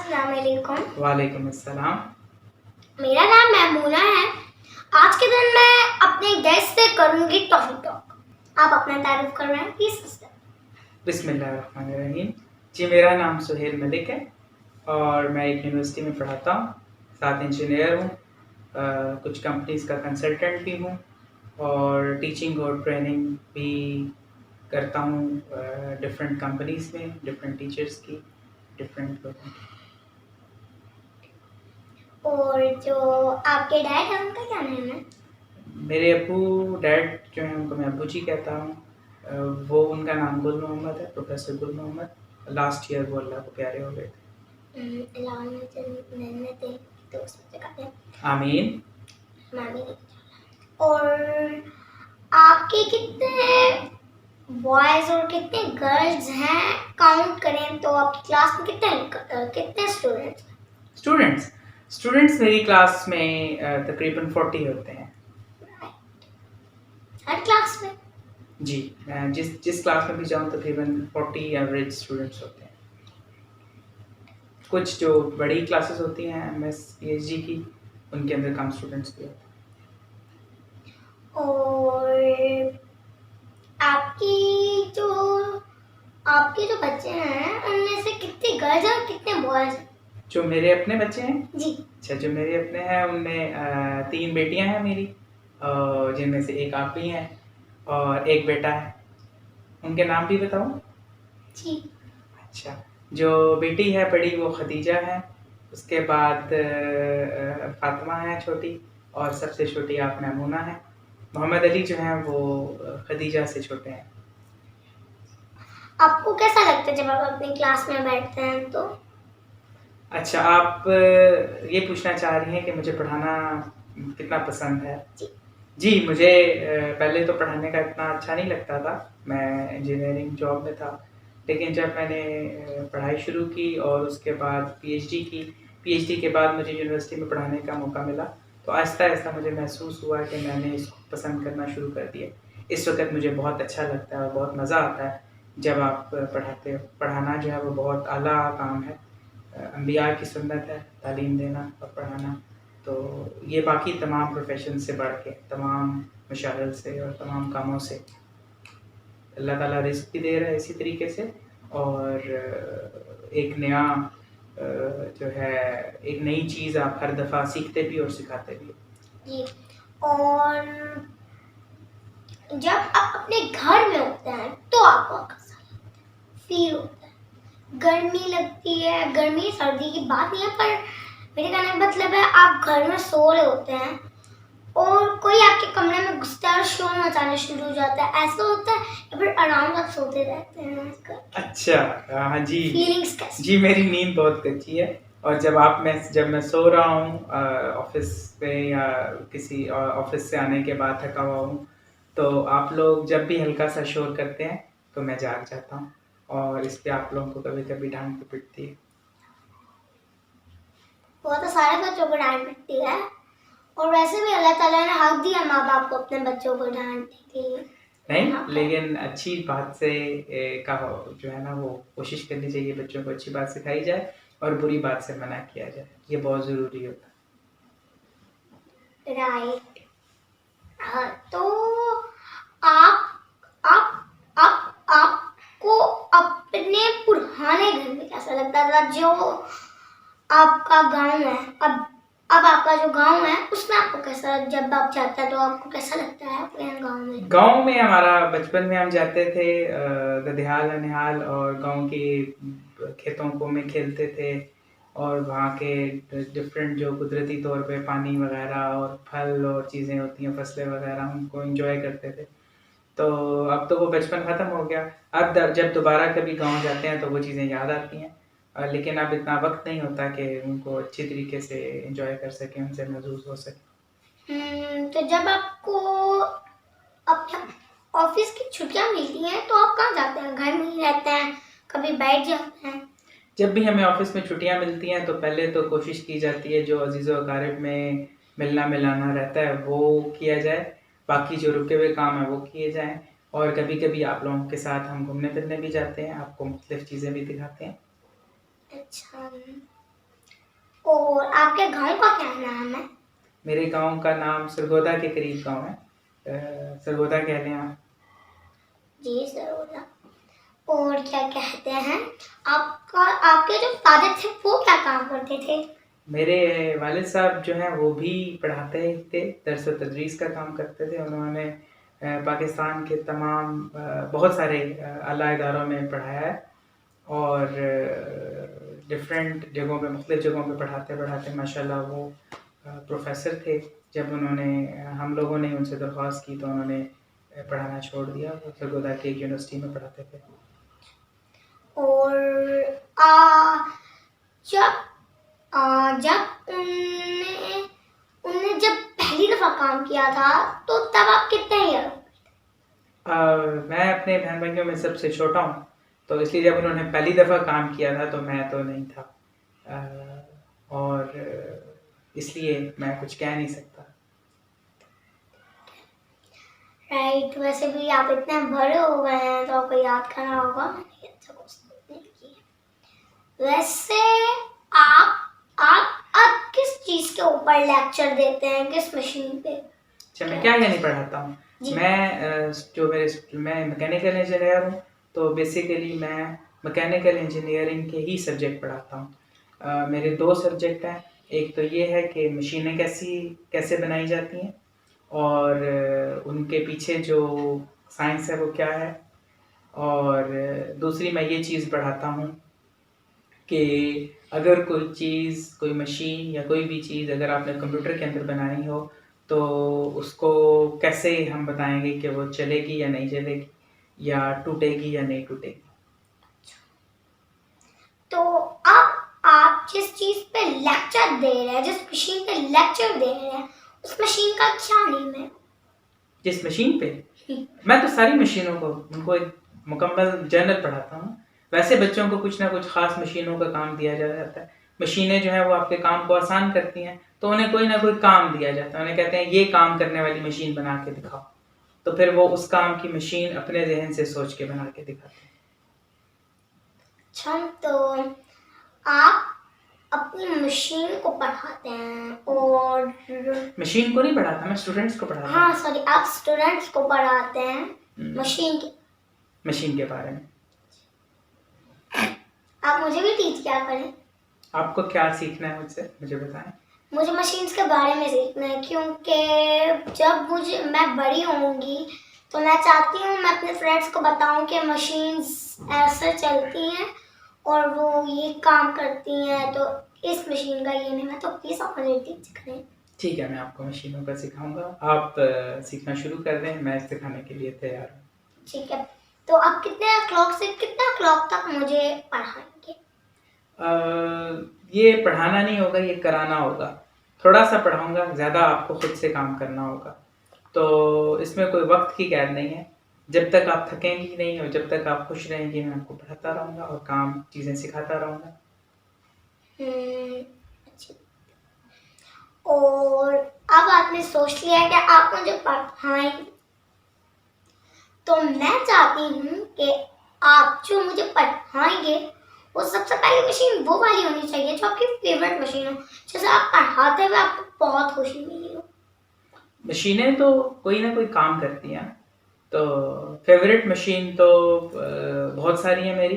अस्सलाम वालेकुम। वालेकुम अस्सलाम। मेरा नाम महमूना है। आज के दिन मैं अपने गेस्ट से करूंगी टॉपिक टॉक। आप अपना तारुफ कर रहे हैं प्लीज। बिस्मिल्लाहिर्रहमानिर्रहीम। जी, मेरा नाम सुहेल मलिक है और मैं एक यूनिवर्सिटी में पढ़ाता हूँ। साथ इंजीनियर हूँ, कुछ कंपनीज़ का कंसल्टेंट भी हूँ और टीचिंग और ट्रेनिंग भी करता हूँ डिफरेंट कंपनीज़ में, डिफरेंट टीचर्स की, डिफरेंट लोगों की। और जो आपके डैड हैं उनका क्या नाम है? मेरे डैड जो हैं उनको मैं अब्बू जी कहता हूँ। वो उनका नाम गुल मोहम्मद है, प्रोफेसर गुल मोहम्मद। लास्ट ईयर वो अल्लाह को प्यारे हो गए थे। आमीन। और आपके कितने बॉयज और कितने गर्ल्स हैं? काउंट करें तो आपकी क्लास में कितने स्टूडेंट्स मेरी क्लास में तकरीबन 40 होते हैं। हर क्लास में? जी, मैं जिस क्लास में भी जाऊँ तकरीबन 40 एवरेज स्टूडेंट्स होते हैं। कुछ जो बड़ी क्लासेस होती हैं एमएस पीएचडी की, उनके अंदर कम स्टूडेंट्स भी होते हैं। और आपके जो बच्चे हैं उनमें से कितने गर्ल्स और कितने बॉयज हैं? जो मेरे अपने बच्चे हैं जी। अच्छा, जो मेरे अपने हैं उनमें 3 बेटियां हैं मेरी, जिनमें से एक आप भी हैं और एक बेटा है। उनके नाम भी बताऊं? जी। अच्छा, जो बेटी है बड़ी वो खदीजा है, उसके बाद फातिमा है छोटी, और सबसे छोटी आप मैमूना है। मोहम्मद अली जो हैं वो खदीजा से छोटे हैं। आपको कैसा लगता है जब आप अपनी क्लास में बैठते हैं तो? अच्छा, आप ये पूछना चाह रही हैं कि मुझे पढ़ाना कितना पसंद है? जी, मुझे पहले तो पढ़ाने का इतना अच्छा नहीं लगता था। मैं इंजीनियरिंग जॉब में था, लेकिन जब मैंने पढ़ाई शुरू की और उसके बाद पीएचडी के बाद मुझे यूनिवर्सिटी में पढ़ाने का मौका मिला, तो आहिस्ता-आहिस्ता मुझे महसूस हुआ कि मैंने इसको पसंद करना शुरू कर दिया। इस वक़्त मुझे बहुत अच्छा लगता है और बहुत मज़ा आता है जब आप पढ़ाते हो। पढ़ाना जो है वो बहुत आला काम है। अंबिया की सुन्नत है तालीम देना और पढ़ाना। तो ये बाकी तमाम प्रोफ़ेशन से बढ़ के, तमाम मशागिल से और तमाम कामों से अल्लाह ताला रिज़्क़ भी दे रहा है इसी तरीके से, और एक नया जो है एक नई चीज़ आप हर दफ़ा सीखते भी और सिखाते भी। जी। और जब आप अपने घर में होते हैं तो आपको कैसा फील होता है? गर्मी लगती है? गर्मी सर्दी की बात नहीं है, पर मेरे कहने का मतलब है आप घर में सो रहे होते हैं और कोई आपके कमरे में घुसता है और शोर मचाना शुरू हो जाता है, ऐसा होता है या फिर आराम से सोते रहते हैं? अच्छा, हाँ जी। फीलिंग्स कैसी? जी, मेरी नींद बहुत अच्छी है और जब मैं सो रहा हूँ ऑफ़िस पे या किसी ऑफ़िस से आने के बाद थका हुआ हूँ, तो आप लोग जब भी हल्का-सा शोर करते हैं, तो मैं जाग जाता हूँ और इस पे आप लोगों को कभी-कभी डाँट भी पिटती है। वो तो सारे बच्चों को डांट पिटती है, और वैसे भी अल्लाह ताला ने हक दिया माँ बाप को अपने बच्चों को डांटने के लिए। नहीं, लेकिन अच्छी बात से का जो है ना वो कोशिश करनी चाहिए, बच्चों को अच्छी बात सिखाई जाए और बुरी बात से मना किया जाए। ये बहुत ज़रूरी होता है। राइट। हाँ, तो आपको अपने पुराने घर में कैसा लगता था? जो आपका गांव है, अब आपका जो गांव है उसमें आपको कैसा, जब आप जाते हैं तो आपको कैसा लगता है अपने गांव में? गाँव में हमारा बचपन में हम जाते थे ददियाल ननिहाल और गाँव के खेतों को में खेलते थे और वहाँ के डिफरेंट जो कुदरती तौर पे पानी वगैरह और फल और चीज़ें होती हैं, फसलें वगैरह, उनको एंजॉय करते थे। तो अब तो वो बचपन ख़त्म हो गया। अब जब दोबारा कभी गाँव जाते हैं तो वो चीज़ें याद आती हैं, लेकिन अब इतना वक्त नहीं होता कि उनको अच्छी तरीके से एंजॉय कर सकें, उनसे महसूस हो सके। तो जब आपको अपने ऑफिस की छुट्टियां मिलती हैं तो आप कहाँ जाते हैं? घर में ही रहते हैं, कभी बैठ जाते हैं? जब भी हमें ऑफिस में छुट्टियां मिलती हैं तो पहले तो कोशिश की जाती है जो अजीज़ व अकारिब में मिलना मिलाना रहता है वो किया जाए, बाकी जो रुके हुए काम हैं वो किए जाएँ, और कभी-कभी आप लोगों के साथ हम घूमने फिरने भी जाते हैं, आपको मुख्तलिफ चीज़ें भी दिखाते हैं। अच्छा, और आपके गांव का क्या नाम है? मेरे गांव का नाम सरगोदा के करीब गांव है, सरगोदा कह लें आप। जी सरोजा। और क्या कहते हैं, आपका आपके जो फादर थे वो क्या काम करते थे? मेरे वालिद साहब जो हैं वो भी पढ़ाते थे, दर्स व तदरीस का काम करते थे। उन्होंने पाकिस्तान के तमाम बहुत सारे आला इदारों में पढ़ाया है और डिफरेंट जगहों पे, मुख्तलिफ जगहों पे पढ़ाते पढ़ाते माशाल्लाह वो प्रोफेसर थे। जब उन्होंने हम लोगों ने उनसे दरख्वास्त की तो उन्होंने पढ़ाना छोड़ दिया। वो सरगोदा की एक यूनिवर्सिटी में पढ़ाते थे। और जब उनने उनने जब पहली दफा काम किया था तो तब आप कितने ईयर? मैं अपने बहन भाइयों में सबसे छोटा हूँ, तो इसलिए जब उन्होंने पहली दफ़ा काम किया था तो मैं तो नहीं था, और इसलिए मैं कुछ कह नहीं सकता। राइट। वैसे भी आप इतने बड़े हो गए हैं तो आपको याद करना होगा मैंने अच्छा क्वेश्चन नहीं किया। वैसे आप किस चीज के ऊपर लेक्चर देते हैं, किस मशीन पे? अच्छा, मैं क्या नहीं पढ़ाता हूँ। जी। मैं मैकेनिकल इंजीनियर हूँ, तो बेसिकली मैं मैकेनिकल इंजीनियरिंग के ही सब्जेक्ट पढ़ाता हूँ। मेरे 2 सब्जेक्ट हैं। एक तो ये है कि मशीनें कैसे बनाई जाती हैं और उनके पीछे जो साइंस है वो क्या है, और दूसरी मैं ये चीज़ पढ़ाता हूँ कि अगर कोई चीज़, कोई मशीन या कोई भी चीज़ अगर आपने कंप्यूटर के अंदर बनानी हो तो उसको कैसे हम बताएंगे कि वो चलेगी या नहीं चलेगी, या टूटेगी या नहीं टूटेगी। तो आप जिस चीज पे लेक्चर दे रहे हैं, जिस मशीन पे लेक्चर दे रहे हैं, उस मशीन का क्या नेम है? जिस मशीन पे, मैं तो सारी मशीनों को उनको एक मुकम्मल जर्नल पढ़ाता हूँ। वैसे बच्चों को कुछ ना कुछ ख़ास मशीनों का काम दिया जाता है। मशीनें जो है वो आपके काम को आसान करती हैं, तो उन्हें कोई ना कोई काम दिया जाता है। उन्हें कहते हैं ये काम करने वाली मशीन बना के दिखाओ, तो फिर वो उस काम की मशीन अपने जहन से सोच के बना के दिखाते हैं। अच्छा, तो आप अपनी मशीन को पढ़ाते हैं और मशीन को नहीं पढ़ाता, मैं स्टूडेंट्स को पढ़ाता हूँ। हाँ सॉरी, आप स्टूडेंट्स को पढ़ाते हैं मशीन के बारे में। आप मुझे भी टीच किया करें। आपको क्या सीखना है मुझसे, मुझे बताएं। मुझे मशीन्स के बारे में सीखना है, क्योंकि जब मैं बड़ी होंगी तो मैं चाहती हूँ मैं अपने फ्रेंड्स को बताऊँ कि मशीन्स ऐसे चलती हैं और वो ये काम करती हैं, तो इस मशीन का ये नहीं है, तो प्लीज़ आप मुझे टीच करें। ठीक है, मैं आपको मशीनों का सिखाऊंगा। आप सीखना शुरू कर दें, मैं सिखाने के लिए तैयार हूँ। ठीक है, तो आप कितने क्लॉक से कितना क्लॉक तक मुझे पढ़ाएंगे? ये पढ़ाना नहीं होगा, ये कराना होगा। थोड़ा सा पढ़ाऊंगा, ज़्यादा आपको खुद से काम करना होगा। तो इसमें कोई वक्त की कैद नहीं है। जब तक आप थकेंगी नहीं और जब तक आप खुश रहेंगी, मैं आपको पढ़ाता रहूँगा और चीज़ें सिखाता रहूँगा। अच्छी। और अब आपने सोच लिया कि आप मुझे पढ़ाएंगे, तो मैं चाहती हूँ कि आप जो मुझे पढ़ाएंगे वो सबसे पहली मशीन वो वाली होनी चाहिए जो आपकी फेवरेट मशीन हो, जैसे आप पढ़ाते हुए आपको बहुत खुशी मिली हो। मशीनें तो कोई ना कोई काम करती हैं, तो फेवरेट मशीन तो बहुत सारी हैं मेरी,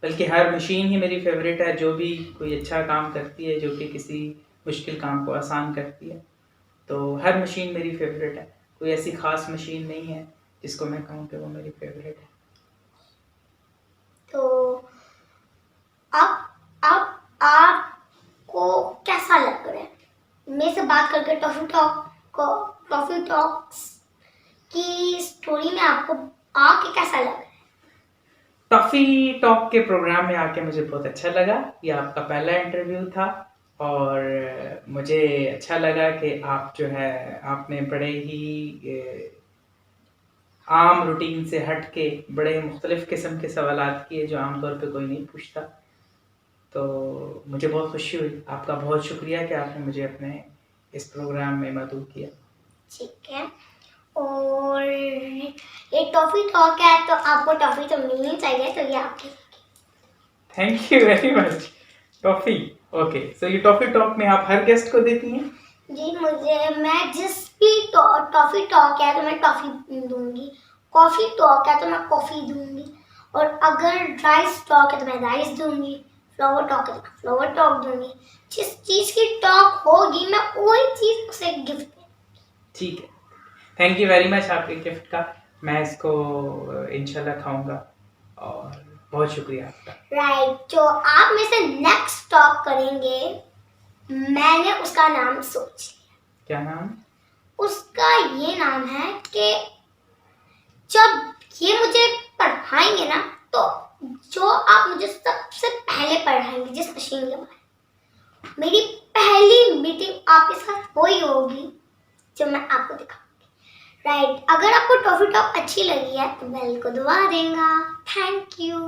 बल्कि हर मशीन ही मेरी फेवरेट है जो भी कोई अच्छा काम करती है, जो कि किसी मुश्किल काम को आसान करती है। तो हर मशीन मेरी फेवरेट है, कोई ऐसी ख़ास मशीन नहीं है जिसको मैं कहूँ कि वो मेरी फेवरेट है। तो आपको कैसा लग रहा है मेरे से बात करके? टॉफी टॉक्स की स्टोरी में आपको आके कैसा लग रहा है? टॉफ़ी टॉक के प्रोग्राम में आके मुझे बहुत अच्छा लगा। ये आपका पहला इंटरव्यू था और मुझे अच्छा लगा कि आप जो है आपने बड़े ही आम रूटीन से हट के बड़े मुख्तलिफ़ किस्म के सवालात किए जो आम तौर पे कोई नहीं पूछता। तो मुझे बहुत खुशी हुई। आपका बहुत शुक्रिया कि आपने मुझे अपने इस प्रोग्राम में मदऊ किया। ठीक है, और ये टॉफी टॉक है तो आपको टॉफी तो मिलनी चाहिए, तो ये आपकी। Thank you very much. Toffee okay, so ये टॉफी टॉक में आप हर गेस्ट को देती हैं? जी, मैं जिस भी टॉफी टॉक है तो मैं टॉफी दूंगी, कॉफी टॉक है तो मैं कॉफी दूंगी, और अगर राइस टॉक है तो मैं राइस दूंगी, फ्लावर टॉक है तो मैं फ्लावर टॉक दूंगी। जिस चीज की टॉक होगी मैं वही चीज उसे गिफ्ट दूंगी। ठीक है, थैंक यू वेरी मच आपके गिफ्ट का। मैं इसको इंशाल्लाह खाऊंगा और बहुत शुक्रिया आपका। राइट, जो आप में से नेक्स्ट टॉक करेंगे मैंने उसका नाम सोच लिया। क्या नाम? उसका ये नाम है कि जब ये मुझे पढ़ाएंगे ना तो जो आप मुझे सबसे पहले पढ़ाएंगे जिस मशीन के बारे में, मेरी पहली मीटिंग आपके साथ वही होगी जो मैं आपको दिखाऊंगी। राइट, अगर आपको टॉफी टॉक अच्छी लगी है तो बेल को दबा देगा। Thank you.